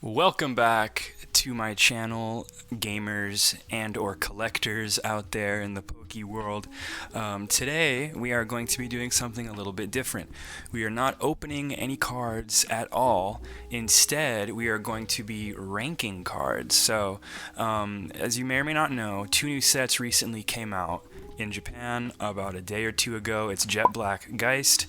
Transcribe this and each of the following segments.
Welcome back to my channel, gamers and or collectors out there in the Poke world. Today we are going to be doing something a little bit different. We are not opening any cards at all. Instead, we are going to be ranking cards. So, as you may or may not know, two new sets recently came out in Japan about a day or two ago. It's Jet Black Geist,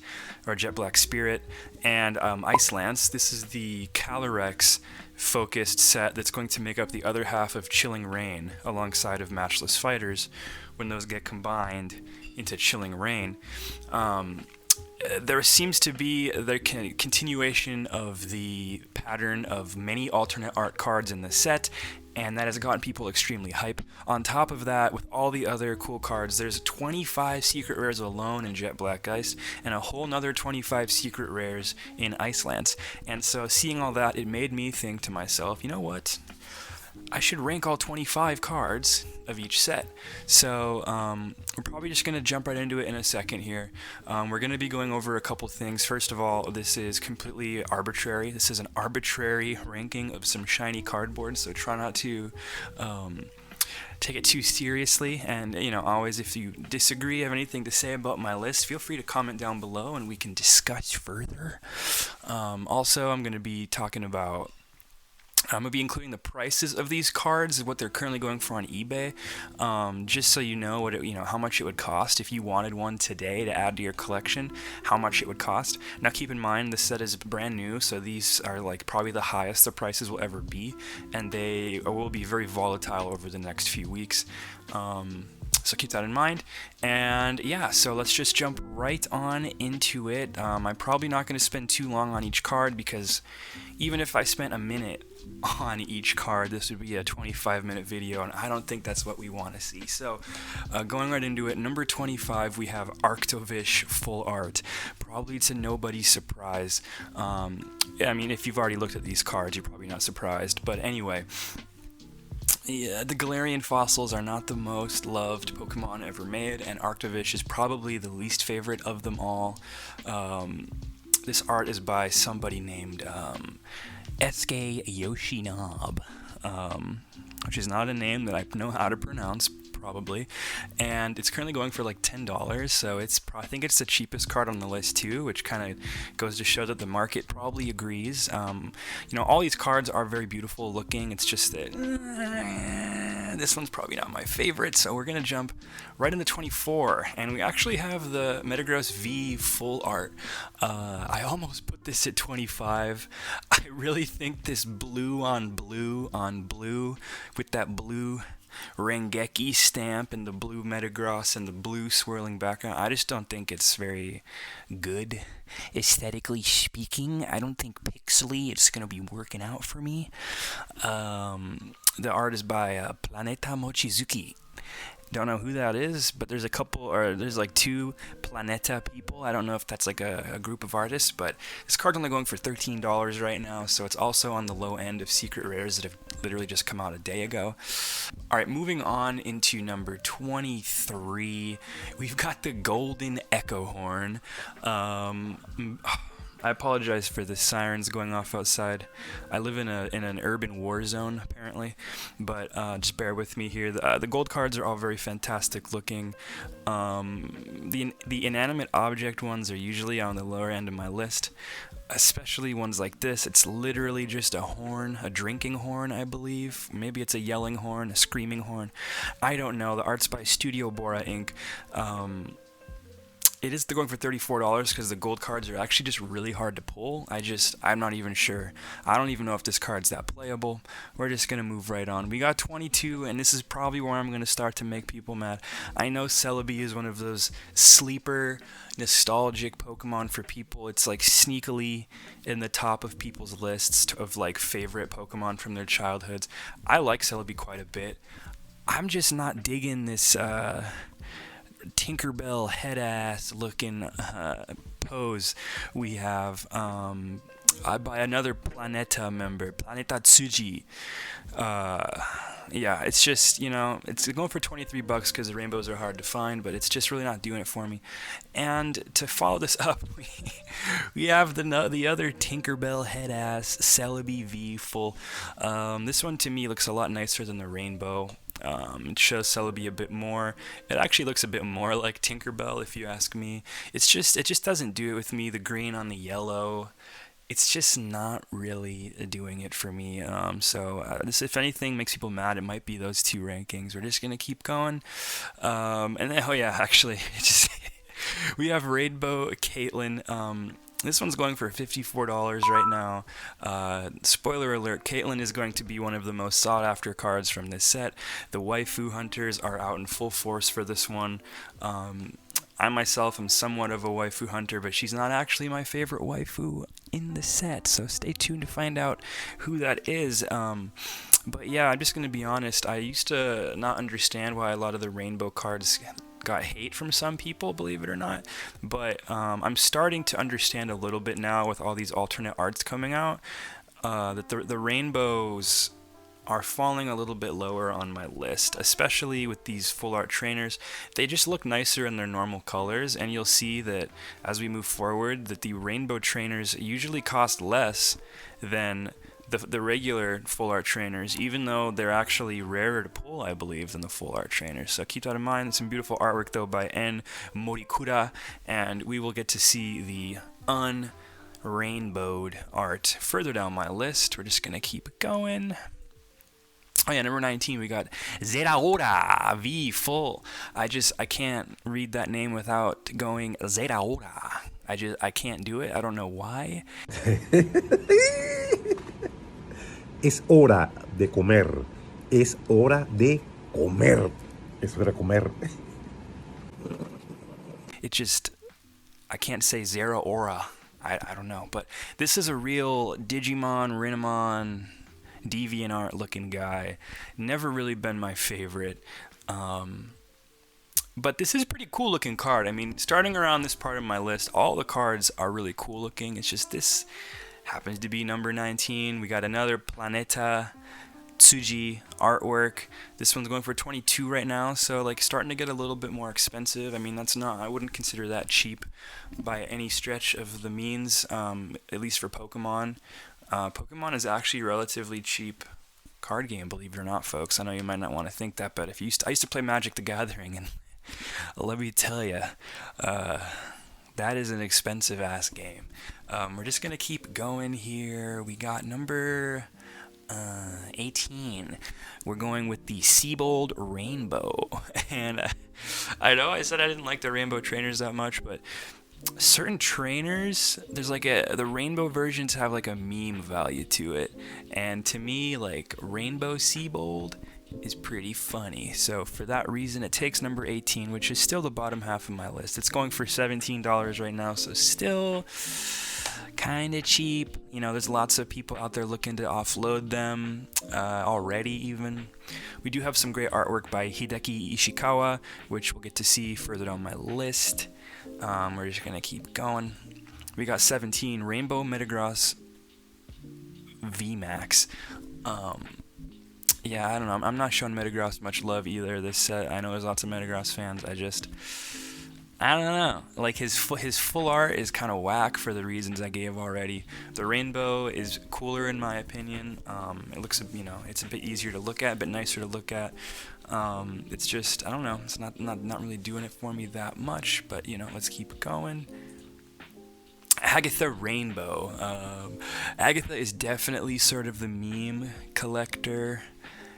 or Jet Black Spirit, and Ice Lance. This is the Calyrex focused set that's going to make up the other half of Chilling Reign alongside of Matchless Fighters when those get combined into Chilling Reign. There seems to be the continuation of the pattern of many alternate art cards in the set, and that has gotten people extremely hype. On top of that, with all the other cool cards, there's 25 secret rares alone in Jet Black Ice, and a whole nother 25 secret rares in Ice Lance. And so seeing all that, it made me think to myself, you know what? I should rank all 25 cards of each set. So we're probably just going to jump right into it in a second here. We're going to be going over a couple things. First of all, this is completely arbitrary. This is an arbitrary ranking of some shiny cardboard, so try not to take it too seriously. And, always if you disagree, have anything to say about my list, feel free to comment down below and we can discuss further. Also, I'm going to be talking about I'm going to be including the prices of these cards, what they're currently going for on eBay, just so you know how much it would cost if you wanted one today to add to your collection, how much it would cost. Now keep in mind this set is brand new, so these are like probably the highest the prices will ever be, and they will be very volatile over the next few weeks. So keep that in mind. And yeah, so let's just jump right on into it. I'm probably not going to spend too long on each card because even if I spent a minute on each card, this would be a 25-minute video, and I don't think that's what we want to see. So going right into it, number 25, we have Arctovish Full Art. Probably to nobody's surprise. I mean, if you've already looked at these cards, you're probably not surprised. But anyway, yeah, the Galarian fossils are not the most loved Pokemon ever made, and Arctovish is probably the least favorite of them all. This art is by somebody named Esuke Yoshinob, which is not a name that I know how to pronounce, probably, and it's currently going for like $10, so I think it's the cheapest card on the list too, which kind of goes to show that the market probably agrees. All these cards are very beautiful looking, it's just that this one's probably not my favorite, so we're gonna jump right into 24, and we actually have the Metagross V Full Art. I almost put this at 25. I really think this blue on blue with that blue Rengeki stamp and the blue Metagross and the blue swirling background, I just don't think it's very good aesthetically speaking. I don't think pixely it's gonna be working out for me. The art is by Planeta Mochizuki. Don't know who that is, but there's like two Planeta people. I don't know if that's like a group of artists, but this card's only going for $13 right now, so it's also on the low end of secret rares that have literally just come out a day ago. Alright, moving on into number 23, we've got the Golden Echo Horn. I apologize for the sirens going off outside. I live in an urban war zone, apparently, but just bear with me here. The gold cards are all very fantastic looking. The inanimate object ones are usually on the lower end of my list, especially ones like this. It's literally just a horn, a drinking horn, I believe. Maybe it's a yelling horn, a screaming horn. I don't know. The art's by Studio Bora Inc. They're going for $34 because the gold cards are actually just really hard to pull. I'm not even sure. I don't even know if this card's that playable. We're just going to move right on. We got 22, and this is probably where I'm going to start to make people mad. I know Celebi is one of those sleeper, nostalgic Pokemon for people. It's like sneakily in the top of people's lists of like favorite Pokemon from their childhoods. I like Celebi quite a bit. I'm just not digging this Tinkerbell head ass looking pose we have I buy another Planeta member, Planeta Tsuji. Yeah, it's just, it's going for 23 bucks because the rainbows are hard to find, but it's just really not doing it for me. And to follow this up, we have the other Tinkerbell head ass Celebi V full. This one to me looks a lot nicer than the rainbow. It shows Celebi a bit more. It actually looks a bit more like Tinkerbell, if you ask me. It just doesn't do it with me. The green on the yellow, it's just not really doing it for me. This, if anything, makes people mad. It might be those two rankings. We're just gonna keep going. And then, actually, we have Rainbow Caitlyn. This one's going for $54 right now. Spoiler alert, Caitlyn is going to be one of the most sought after cards from this set. The waifu hunters are out in full force for this one. I myself am somewhat of a waifu hunter, but she's not actually my favorite waifu in the set, so stay tuned to find out who that is. But yeah, I'm just going to be honest, I used to not understand why a lot of the rainbow cards got hate from some people, believe it or not, but I'm starting to understand a little bit now with all these alternate arts coming out, that the rainbows are falling a little bit lower on my list, especially with these full art trainers. They just look nicer in their normal colors, and you'll see that as we move forward that the rainbow trainers usually cost less than the regular full art trainers, even though they're actually rarer to pull, I believe, than the full art trainers. So keep that in mind. Some beautiful artwork though by N Morikura, and we will get to see the unrainbowed art further down my list. We're just gonna keep going. Oh yeah, number 19, we got Zera V full. I can't read that name without going Zera. I can't do it. I don't know why. Es hora de comer. Es hora de comer. Es hora de comer. I can't say Zera Aura. I don't know. But this is a real Digimon, Renamon, DeviantArt looking guy. Never really been my favorite. But this is a pretty cool looking card. I mean, starting around this part of my list, all the cards are really cool looking. It's just this happens to be number 19. We got another Planeta Tsuji artwork. This one's going for 22 right now, so like starting to get a little bit more expensive. I mean, I wouldn't consider that cheap by any stretch of the means, at least for Pokemon. Pokemon is actually a relatively cheap card game, believe it or not, folks. I know you might not want to think that, but I used to play Magic the Gathering, and let me tell you, that is an expensive ass game. We're just gonna keep going here. We got number 18. We're going with the Seabold Rainbow, and I know I said I didn't like the rainbow trainers that much, but certain trainers, there's like the rainbow versions have like a meme value to it, and to me, like, Rainbow Seabold is pretty funny. So for that reason, it takes number 18, which is still the bottom half of my list. It's going for $17 right now, so still kind of cheap. There's lots of people out there looking to offload them already even. We do have some great artwork by Hideki Ishikawa, which we'll get to see further down my list. We're just going to keep going. We got 17, Rainbow Metagross VMAX. Yeah, I don't know. I'm not showing Metagross much love either this set. I know there's lots of Metagross fans. I don't know. Like, his full art is kind of whack for the reasons I gave already. The rainbow is cooler in my opinion. It looks, it's a bit easier to look at, a bit nicer to look at. It's just, I don't know. It's not really doing it for me that much. But let's keep going. Agatha Rainbow. Agatha is definitely sort of the meme collector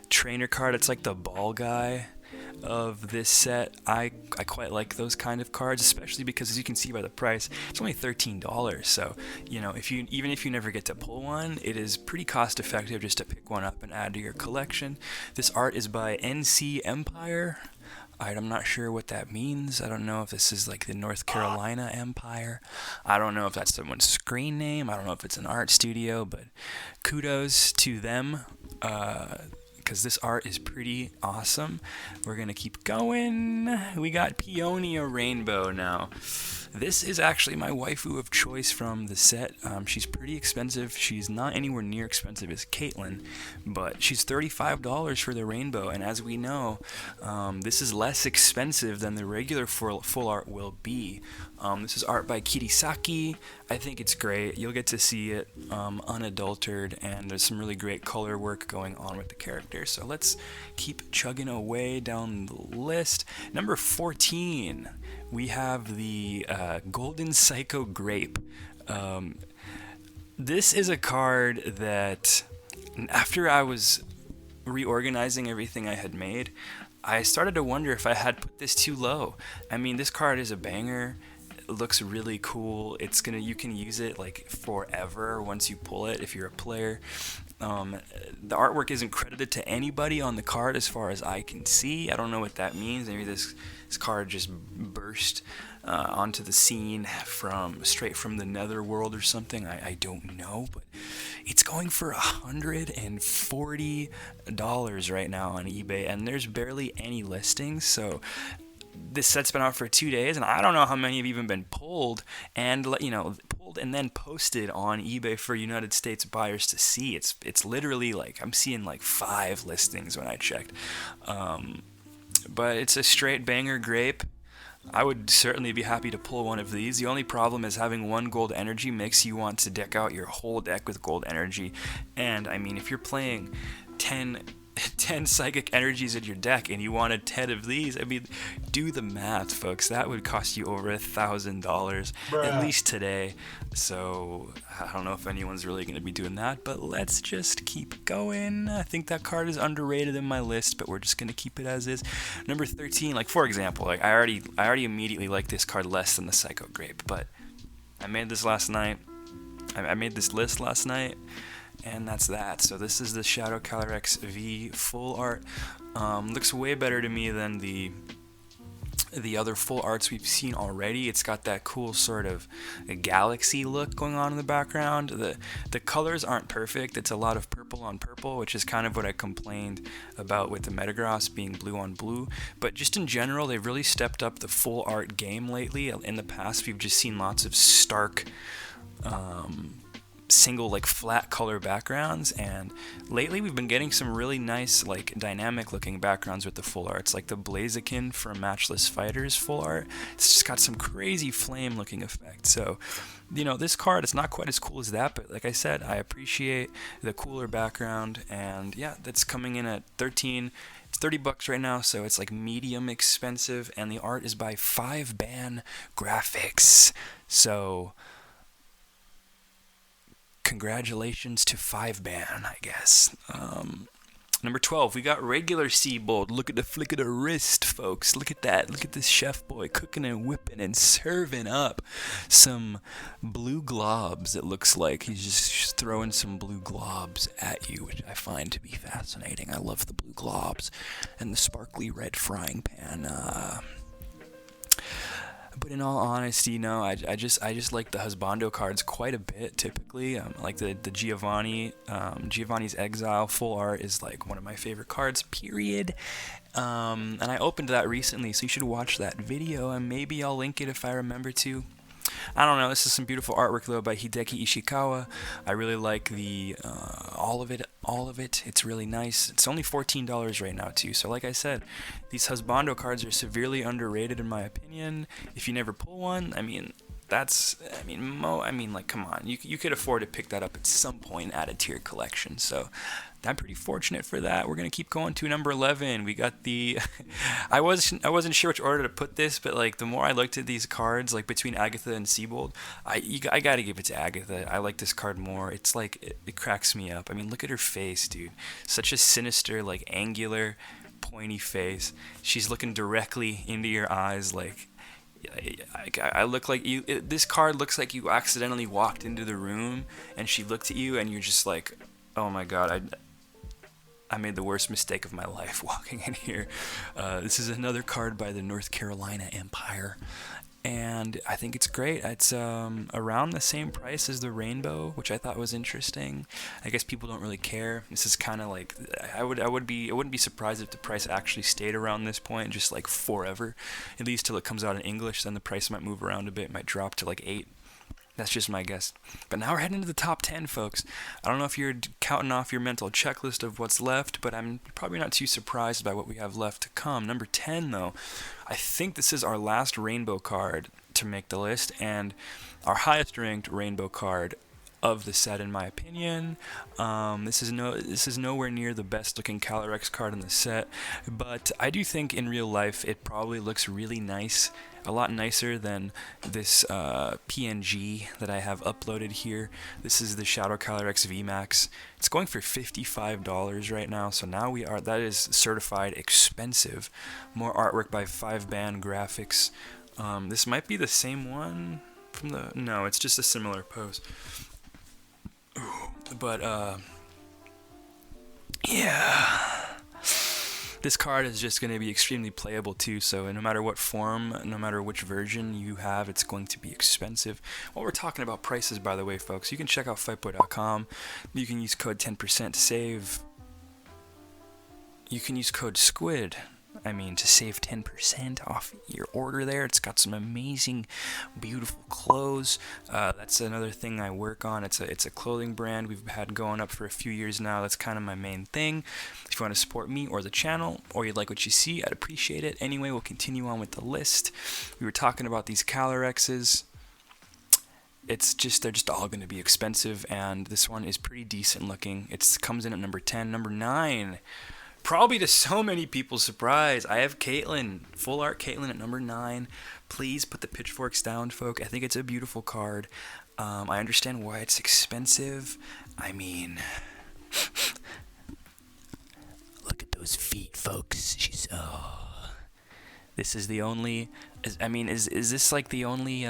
trainer card. It's like the ball guy of this set. I quite like those kind of cards, especially because, as you can see by the price, it's only $13. So even if you never get to pull one, it is pretty cost effective just to pick one up and add to your collection. This art is by NC Empire. I'm not sure what that means. I don't know if this is like the North Carolina Empire. I don't know if that's someone's screen name. I don't know if it's an art studio, but kudos to them, because this art is pretty awesome. We're going to keep going. We got Peony Rainbow now. This is actually my waifu of choice from the set. She's pretty expensive. She's not anywhere near expensive as Caitlyn, but she's $35 for the rainbow. And as we know, this is less expensive than the regular full art will be. This is art by Kirisaki. I think it's great. You'll get to see it unadulterated, and there's some really great color work going on with the character. So let's keep chugging away down the list. Number 14, we have the Golden Psycho Grape. This is a card that, after I was reorganizing everything I had made, I started to wonder if I had put this too low. I mean, this card is a banger. It looks really cool. You can use it like forever once you pull it if you're a player. The artwork isn't credited to anybody on the card as far as I can see. I don't know what that means. Maybe this card just burst onto the scene straight from the netherworld or something. I don't know, but it's going for $140 right now on eBay, and there's barely any listings. So this set's been out for 2 days, and I don't know how many have even been pulled and then posted on eBay for United States buyers to see. It's literally like I'm seeing like 5 listings when I checked. But it's a straight banger grape. I would certainly be happy to pull one of these. The only problem is having 1 gold energy makes you want to deck out your whole deck with gold energy. And I mean, if you're playing 10 psychic energies in your deck and you wanted 10 of these, I mean, do the math, folks. That would cost you over $1,000 at least today. So I don't know if anyone's really going to be doing that, but let's just keep going. I think that card is underrated in my list, but we're just going to keep it as is. Number 13, like for example, like I already immediately like this card less than the Psycho Grape, but I made this last night. I made this list last night, and that's that. So this is the Shadow Calyrex V full art. Looks way better to me than the other full arts we've seen already. It's got that cool sort of galaxy look going on in the background. The colors aren't perfect. It's a lot of purple on purple, which is kind of what I complained about with the Metagross being blue on blue. But just in general, they've really stepped up the full art game lately. In the past, we've just seen lots of stark single like flat color backgrounds, and lately we've been getting some really nice like dynamic looking backgrounds with the full arts, like the Blaziken from Matchless Fighters full art. It's just got some crazy flame looking effect. So this card, it's not quite as cool as that, but like I said, I appreciate the cooler background, and yeah, that's coming in at 13. It's $30 right now, so it's like medium expensive, and the art is by 5-Ban Graphics. So congratulations to 5-Ban, I guess. Number 12, we got regular Seabold. Look at the flick of the wrist, folks. Look at that. Look at this chef boy cooking and whipping and serving up some blue globs. It looks like he's just throwing some blue globs at you, which I find to be fascinating. I love the blue globs and the sparkly red frying pan. But in all honesty, no, I just like the husbando cards quite a bit. Typically, like the Giovanni's Exile full art is like one of my favorite cards. Period. And I opened that recently, so you should watch that video, and maybe I'll link it if I remember to. I don't know. This is some beautiful artwork though by Hideki Ishikawa. I really like the all of it. It's really nice. It's only $14 right now too. So like I said, these husbando cards are severely underrated in my opinion. If you never pull one, like come on, you could afford to pick that up at some point and add it to your collection. So I'm pretty fortunate for that. We're gonna keep going to number 11. We got the I wasn't sure which order to put this, but like the more I looked at these cards, like between Agatha and Seabold, I gotta give it to Agatha. I like this card more. It's like it cracks me up. I mean, look at her face, dude. Such a sinister, like angular, pointy face. She's looking directly into your eyes, like. I look like you. This card looks like you accidentally walked into the room and she looked at you and you're just like, oh my god, I made the worst mistake of my life walking in here. This is another card by the North Carolina Empire. and I think it's great. It's around the same price as the Rainbow, which I thought was interesting. I guess people don't really care. This is kind of like I wouldn't be surprised if the price actually stayed around this point, just like forever, at least till it comes out in English. Then the price might move around a bit, might drop to like 8. That's just my guess. But now we're heading into the top 10, folks. I don't know if you're counting off your mental checklist of what's left, but I'm probably not too surprised by what we have left to come. Number 10, though, I think this is our last Rainbow card to make the list, and our highest ranked Rainbow card of the set, in my opinion. This is nowhere near the best looking Calyrex card in the set, but I do think in real life it probably looks really nice, a lot nicer than this PNG that I have uploaded here. This is the Shadow Calyrex VMAX. It's going for $55 right now, so now that is certified expensive. More artwork by 5-Band Graphics. This might be the same one from no, it's just a similar pose. But yeah, this card is just going to be extremely playable too, so no matter what form, no matter which version you have, it's going to be expensive. While we're talking about prices, by the way, folks, you can check out fightboy.com. You can use code 10% to save. You can use code SQUID to save 10% off your order there. It's got some amazing, beautiful clothes. That's another thing I work on. It's a clothing brand we've had going up for a few years now. That's kind of my main thing. If you want to support me or the channel, or you like what you see, I'd appreciate it. Anyway, we'll continue on with the list. We were talking about these Calyrexes. They're just all going to be expensive, and this one is pretty decent looking. It comes in at number 10. Number 9. Probably to so many people's surprise, I have Caitlyn, full art Caitlyn at number 9. Please put the pitchforks down, folk. I think it's a beautiful card. I understand why it's expensive. Look at those feet, folks. This is the only. Is this like the only?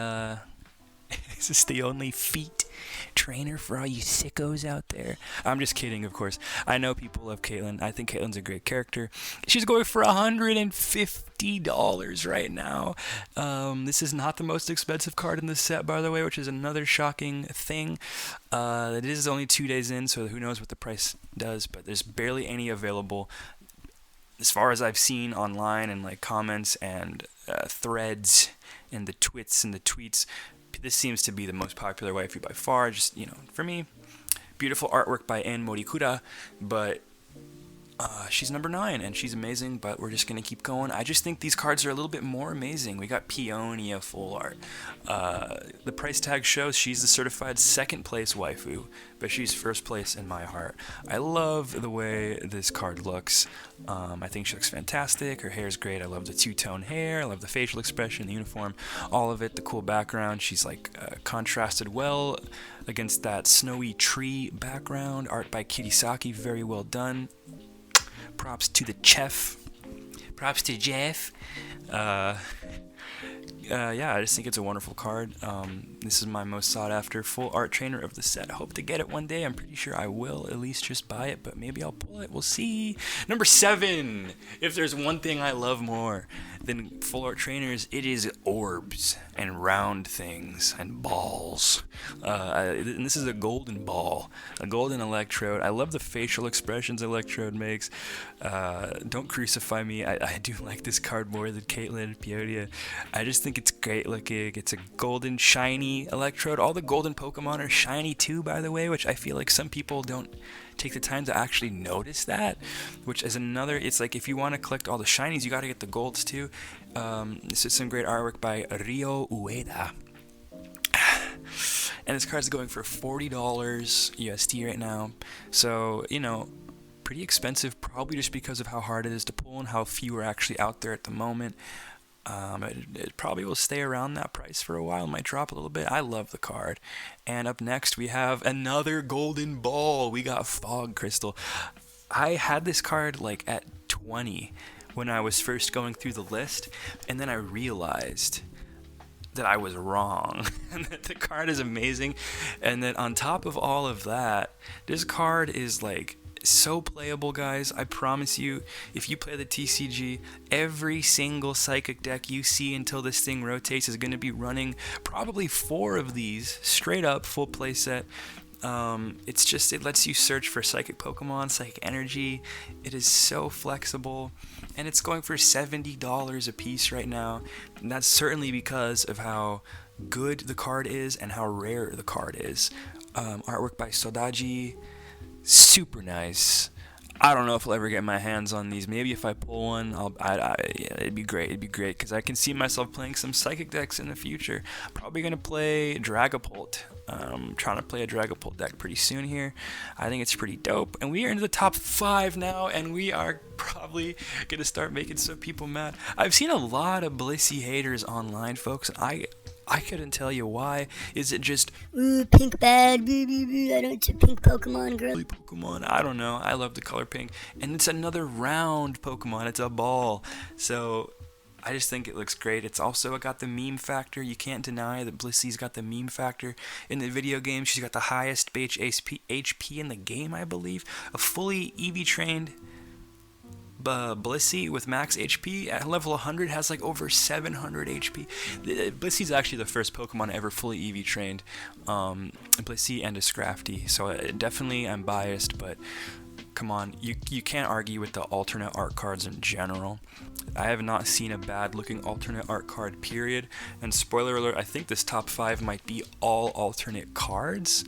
Is this the only feet trainer for all you sickos out there? I'm just kidding, of course. I know people love Caitlyn. I think Caitlyn's a great character. She's going for $150 right now. This is not the most expensive card in the set, by the way, which is another shocking thing. It is only 2 days in, so who knows what the price does, but there's barely any available. As far as I've seen online and like comments and threads and the twits and the tweets, this seems to be the most popular waifu by far. Just, for me, beautiful artwork by En Morikura, but she's number 9, and she's amazing, but we're just going to keep going. I just think these cards are a little bit more amazing. We got Peony full art. The price tag shows she's the certified second place waifu, but she's first place in my heart. I love the way this card looks. I think she looks fantastic. Her hair's great. I love the two-tone hair. I love the facial expression, the uniform, all of it, the cool background. She's contrasted well against that snowy tree background. Art by Kirisaki, very well done. Props to the chef. Props to Jeff. Yeah, I just think it's a wonderful card. This is my most sought after full art trainer of the set. I hope to get it one day. I'm pretty sure I will at least just buy it, but maybe I'll pull it. We'll see. Number 7. If there's one thing I love more than full art trainers, it is orbs and round things and balls. And this is a golden ball, a golden electrode. I love the facial expressions Electrode makes. Don't crucify me. I do like this card more than Caitlyn and Peony. I just think it's great looking. It's a golden shiny Electrode. All the golden Pokemon are shiny too, by the way, which I feel like some people don't take the time to actually notice that, which is another. It's like if you want to collect all the shinies, you got to get the golds too. This is some great artwork by Ryo Ueda. And this card's going for $40 USD right now. So, pretty expensive, probably just because of how hard it is to pull and how few are actually out there at the moment. It probably will stay around that price for a while. It might drop a little bit. I love the card. And up next, we have another golden ball. We got Fog Crystal. I had this card at 20 when I was first going through the list, and then I realized that I was wrong and that the card is amazing, and that on top of all of that, this card is so playable, guys. I promise you, if you play the TCG, every single psychic deck you see until this thing rotates is going to be running probably 4 of these straight up full playset. It lets you search for psychic Pokemon, psychic energy. It is so flexible, and it's going for $70 a piece right now. And that's certainly because of how good the card is and how rare the card is. Artwork by Sodaji, super nice. I don't know if I'll ever get my hands on these. Maybe if I pull one, yeah, it'd be great. It'd be great because I can see myself playing some psychic decks in the future. Probably gonna play Dragapult. Trying to play a Dragapult deck pretty soon here. I think it's pretty dope. And we are into the top 5 now, and we are probably gonna start making some people mad. I've seen a lot of Blissey haters online, folks. I couldn't tell you why. Is it just, ooh, pink bad, I don't do pink Pokemon, girl. Pokemon? I don't know. I love the color pink. And it's another round Pokemon. It's a ball. So I just think it looks great. It's also got the meme factor. You can't deny that Blissey's got the meme factor. In the video game, she's got the highest base HP in the game, I believe. A fully EV trained Blissey with max HP at level 100 has like over 700 HP. Blissey's actually the first Pokemon ever fully EV trained. Blissey and a Scrafty. So definitely I'm biased, but come on, you can't argue with the alternate art cards in general. I have not seen a bad looking alternate art card, period. And spoiler alert, I think this top 5 might be all alternate cards,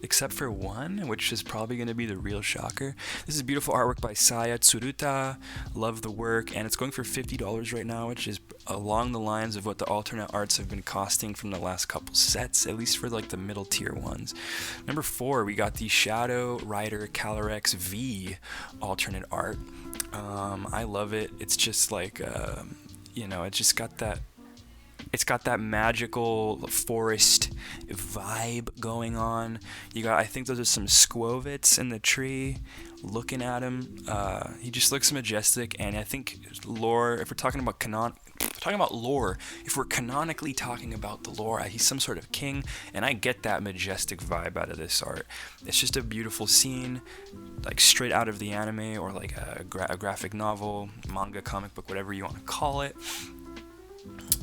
except for one, which is probably going to be the real shocker. This is beautiful artwork by Saya Tsuruta. Love the work, and it's going for $50 right now, which is along the lines of what the alternate arts have been costing from the last couple sets, at least for like the middle tier ones. Number 4, we got the Shadow Rider Calyrex V alternate art. I love it. It's just like, it's got that magical forest vibe going on. I think those are some Squovits in the tree. Looking at him, he just looks majestic. And I think lore, if we're talking about lore, if we're canonically talking about the lore, he's some sort of king, and I get that majestic vibe out of this art. It's just a beautiful scene, like straight out of the anime or like a graphic novel, manga, comic book, whatever you want to call it.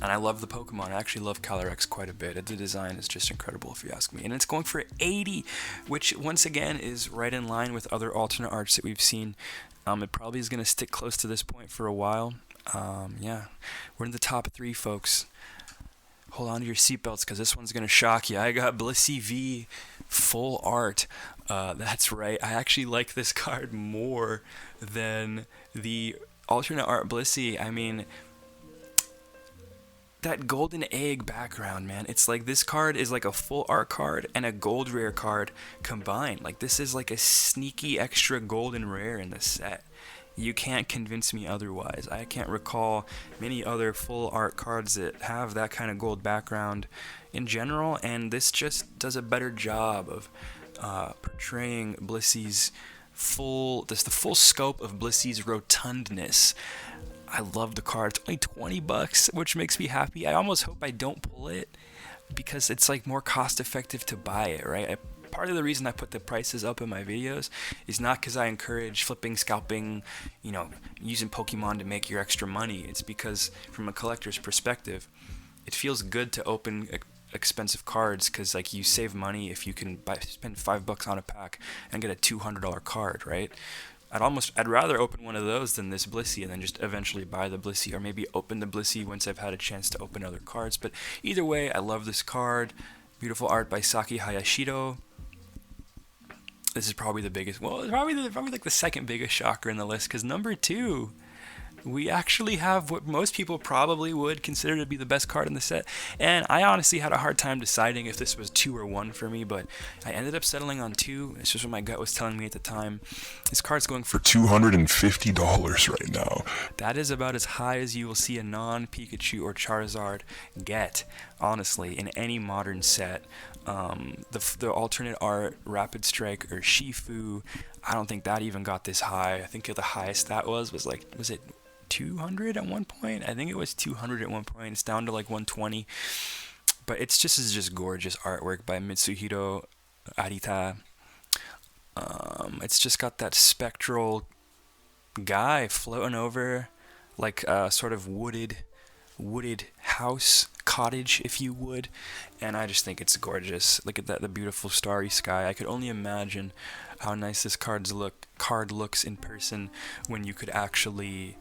And I love the Pokemon. I actually love Calyrex quite a bit. The design is just incredible, if you ask me. And it's going for $80, which once again is right in line with other alternate arts that we've seen. It probably is going to stick close to this point for a while. Yeah, we're in the top 3, folks. Hold on to your seatbelts because this one's going to shock you. I got Blissey V full art. That's right. I actually like this card more than the alternate art Blissey. I mean, that golden egg background, man. It's like this card is like a full art card and a gold rare card combined. Like this is like a sneaky extra golden rare in the set. You can't convince me otherwise. I can't recall many other full art cards that have that kind of gold background in general, and this just does a better job of portraying Blissey's the full scope of Blissey's rotundness. I love the card. It's only $20, which makes me happy. I almost hope I don't pull it because it's like more cost effective to buy it, right? Part of the reason I put the prices up in my videos is not because I encourage flipping, scalping, using Pokemon to make your extra money. It's because from a collector's perspective, it feels good to open expensive cards because like you save money if you can spend $5 on a pack and get a $200 card, right? I'd rather open one of those than this Blissey and then just eventually buy the Blissey, or maybe open the Blissey once I've had a chance to open other cards. But either way, I love this card. Beautiful art by Saki Hayashiro. This is probably the biggest, probably like the second biggest shocker in the list, because number 2, we actually have what most people probably would consider to be the best card in the set. And I honestly had a hard time deciding if this was 2 or 1 for me, but I ended up settling on 2. It's just what my gut was telling me at the time. This card's going for $250 right now. That is about as high as you will see a non-Pikachu or Charizard get, honestly, in any modern set. The alternate art Rapid Strike or Urshifu, I don't think that even got this high. I think the highest that was it 200 at one point? I think it was 200 at one point. It's down to like 120. But it's just gorgeous artwork by Mitsuhiro Arita. It's just got that spectral guy floating over, like a sort of wooded house, cottage, if you would. And I just think it's gorgeous. Look at that, the beautiful starry sky. I could only imagine how nice this card looks in person when you could actually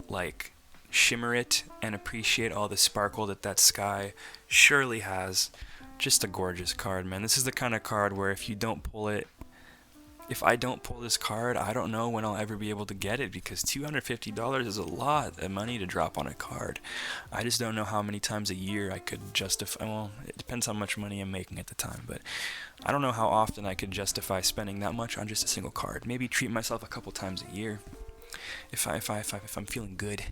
like shimmer it and appreciate all the sparkle that sky surely has. Just a gorgeous card, man. This is the kind of card where if I don't pull this card, I don't know when I'll ever be able to get it, because $250 is a lot of money to drop on a card. I just don't know how many times a year I could justify. Well, it depends how much money I'm making at the time, but I don't know how often I could justify spending that much on just a single card. Maybe treat myself a couple times a year if I'm feeling good.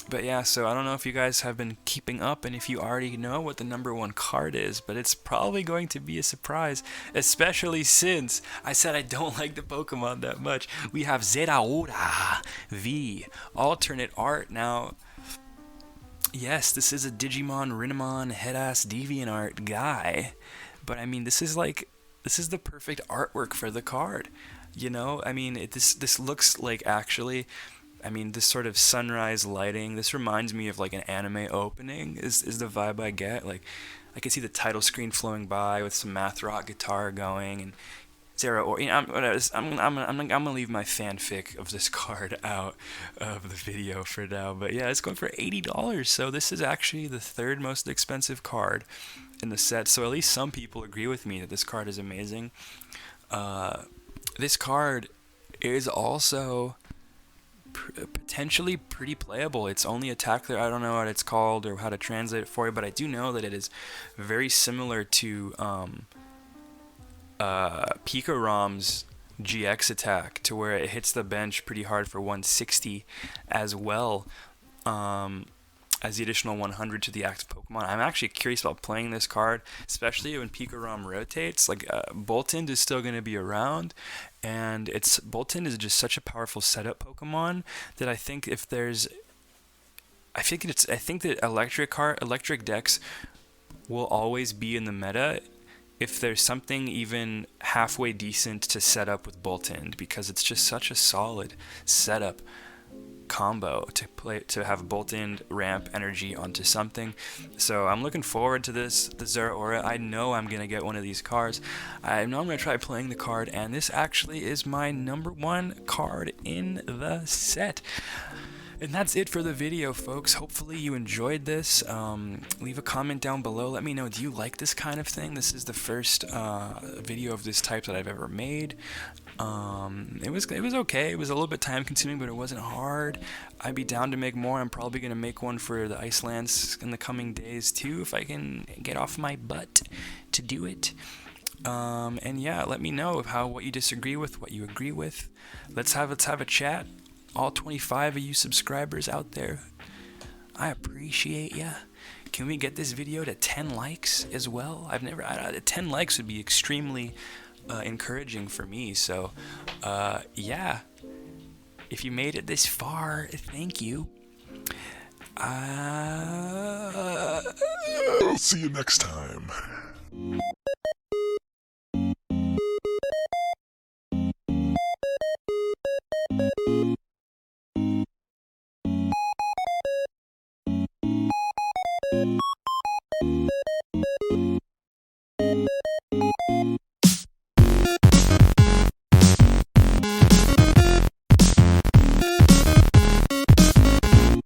But yeah, so I don't know if you guys have been keeping up and if you already know what the number one card is, but it's probably going to be a surprise, especially since I said I don't like the Pokemon that much. We have Zera V Alternate Art. Now, yes, this is a Digimon, Rinnemon, head-ass DeviantArt guy, but I mean, this is the perfect artwork for the card. You know, I mean, this looks like actually... I mean, this sort of sunrise lighting, this reminds me of like an anime opening, is the vibe I get. Like, I can see the title screen flowing by with some math rock guitar going, and Zera, or you know, I'm gonna leave my fanfic of this card out of the video for now. But yeah, it's going for $80, so this is actually the third most expensive card in the set. So at least some people agree with me that this card is amazing. This card is also potentially pretty playable. It's only attack there. I don't know what it's called or how to translate it for you, but I do know that it is very similar to Picarom's GX attack, to where it hits the bench pretty hard for 160 as well, as the additional 100 to the active Pokemon. I'm actually curious about playing this card, especially when Picarom rotates. Like, Boltund is still going to be around, and Boltund is just such a powerful setup Pokemon that I think that electric decks will always be in the meta if there's something even halfway decent to set up with Boltund, because it's just such a solid setup combo to have Boltund ramp energy onto something. So I'm looking forward to the Zeraora. I know I'm gonna get one of these cards. I know I'm gonna try playing the card, and this actually is my number one card in the set. And that's it for the video, folks. Hopefully you enjoyed this. Leave a comment down below. Let me know, do you like this kind of thing? This is the first video of this type that I've ever made. It was okay. It was a little bit time consuming, but it wasn't hard. I'd be down to make more. I'm probably gonna make one for the Icelands in the coming days too, if I can get off my butt to do it. And yeah, let me know what you disagree with, what you agree with. Let's have a chat. All 25 of you subscribers out there, I appreciate ya. Can we get this video to 10 likes as well? 10 likes would be extremely encouraging for me. So yeah, if you made it this far, thank you. I'll see you next time.